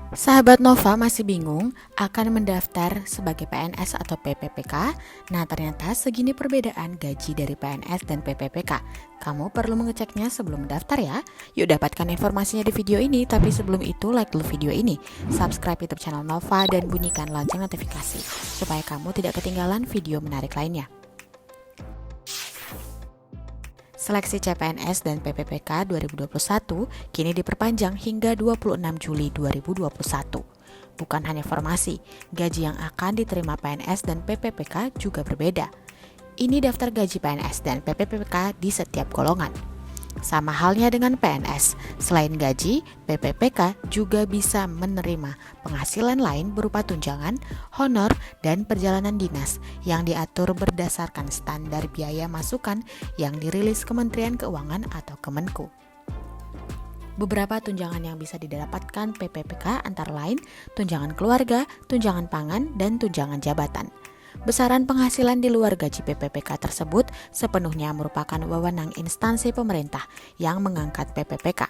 Sahabat Nova masih bingung akan mendaftar sebagai PNS atau PPPK? Nah, ternyata segini perbedaan gaji dari PNS dan PPPK. Kamu perlu mengeceknya sebelum mendaftar ya. Yuk dapatkan informasinya di video ini, tapi sebelum itu like dulu video ini, subscribe YouTube channel Nova dan bunyikan lonceng notifikasi supaya kamu tidak ketinggalan video menarik lainnya. Seleksi CPNS dan PPPK 2021 kini diperpanjang hingga 26 Juli 2021. Bukan hanya formasi, gaji yang akan diterima PNS dan PPPK juga berbeda. Ini daftar gaji PNS dan PPPK di setiap golongan. Sama halnya dengan PNS, selain gaji, PPPK juga bisa menerima penghasilan lain berupa tunjangan, honor, dan perjalanan dinas yang diatur berdasarkan standar biaya masukan yang dirilis Kementerian Keuangan atau Kemenku. Beberapa tunjangan yang bisa didapatkan PPPK antara lain tunjangan keluarga, tunjangan pangan, dan tunjangan jabatan. Besaran penghasilan di luar gaji PPPK tersebut sepenuhnya merupakan wewenang instansi pemerintah yang mengangkat PPPK.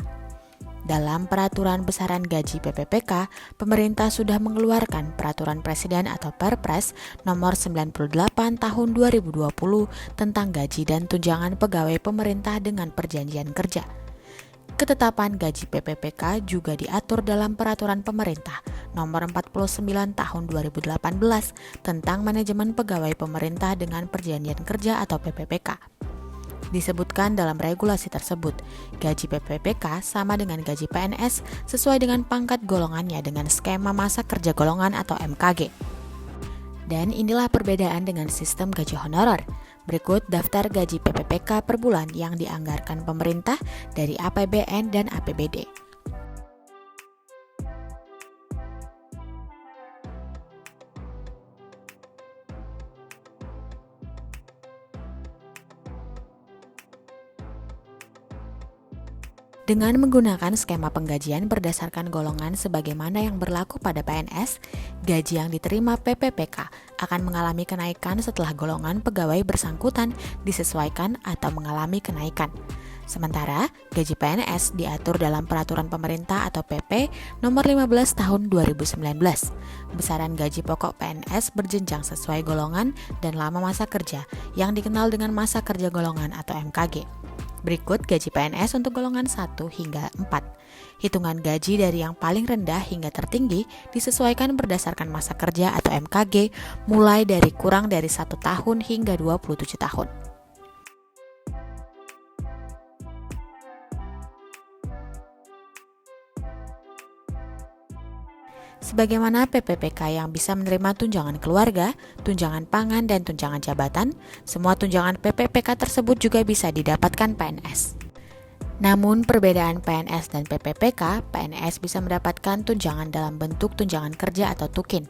Dalam peraturan besaran gaji PPPK, pemerintah sudah mengeluarkan peraturan presiden atau Perpres nomor 98 tahun 2020 tentang gaji dan tunjangan pegawai pemerintah dengan perjanjian kerja. Ketetapan gaji PPPK juga diatur dalam peraturan pemerintah nomor 49 tahun 2018 tentang manajemen pegawai pemerintah dengan perjanjian kerja atau PPPK. Disebutkan dalam regulasi tersebut, gaji PPPK sama dengan gaji PNS sesuai dengan pangkat golongannya dengan skema masa kerja golongan atau MKG. Dan inilah perbedaan dengan sistem gaji honorer. Berikut daftar gaji PPPK per bulan yang dianggarkan pemerintah dari APBN dan APBD. Dengan menggunakan skema penggajian berdasarkan golongan sebagaimana yang berlaku pada PNS, gaji yang diterima PPPK akan mengalami kenaikan setelah golongan pegawai bersangkutan disesuaikan atau mengalami kenaikan. Sementara, gaji PNS diatur dalam Peraturan Pemerintah atau PP nomor 15 tahun 2019. Besaran gaji pokok PNS berjenjang sesuai golongan dan lama masa kerja yang dikenal dengan masa kerja golongan atau MKG. Berikut gaji PNS untuk golongan 1 hingga 4. Hitungan gaji dari yang paling rendah hingga tertinggi disesuaikan berdasarkan masa kerja atau MKG mulai dari kurang dari 1 tahun hingga 27 tahun. Sebagaimana PPPK yang bisa menerima tunjangan keluarga, tunjangan pangan, dan tunjangan jabatan, semua tunjangan PPPK tersebut juga bisa didapatkan PNS. Namun perbedaan PNS dan PPPK, PNS bisa mendapatkan tunjangan dalam bentuk tunjangan kerja atau TUKIN,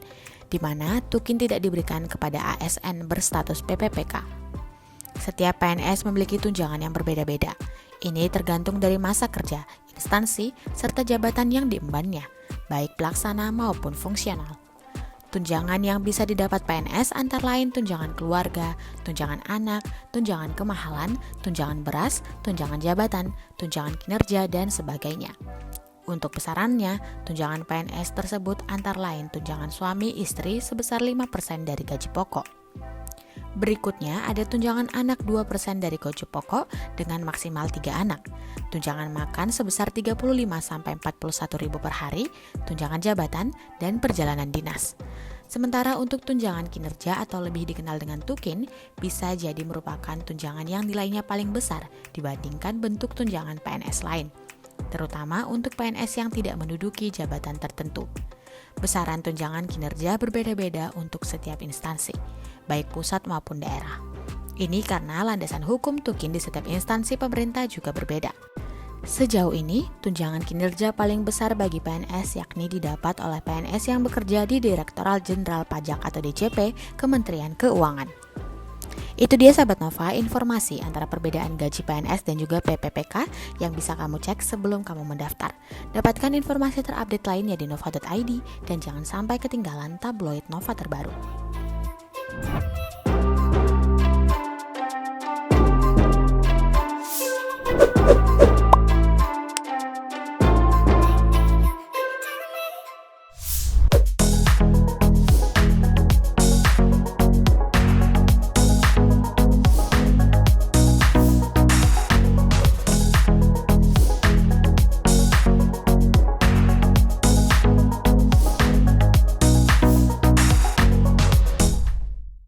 di mana TUKIN tidak diberikan kepada ASN berstatus PPPK. Setiap PNS memiliki tunjangan yang berbeda-beda. Ini tergantung dari masa kerja, instansi, serta jabatan yang diembannya, baik pelaksana maupun fungsional. Tunjangan yang bisa didapat PNS antara lain tunjangan keluarga, tunjangan anak, tunjangan kemahalan, tunjangan beras, tunjangan jabatan, tunjangan kinerja, dan sebagainya. Untuk besarannya, tunjangan PNS tersebut antara lain tunjangan suami istri sebesar 5% dari gaji pokok. Berikutnya ada tunjangan anak 2% dari gaji pokok dengan maksimal 3 anak, tunjangan makan sebesar 35-41 ribu per hari, tunjangan jabatan, dan perjalanan dinas. Sementara untuk tunjangan kinerja atau lebih dikenal dengan TUKIN bisa jadi merupakan tunjangan yang nilainya paling besar dibandingkan bentuk tunjangan PNS lain, terutama untuk PNS yang tidak menduduki jabatan tertentu. Besaran tunjangan kinerja berbeda-beda untuk setiap instansi, baik pusat maupun daerah. Ini karena landasan hukum TUKIN di setiap instansi pemerintah juga berbeda. Sejauh ini, tunjangan kinerja paling besar bagi PNS yakni didapat oleh PNS yang bekerja di Direktorat Jenderal Pajak atau DJP Kementerian Keuangan. Itu dia sahabat Nova, informasi antara perbedaan gaji PNS dan juga PPPK yang bisa kamu cek sebelum kamu mendaftar. Dapatkan informasi terupdate lainnya di nova.id dan jangan sampai ketinggalan tabloid Nova terbaru.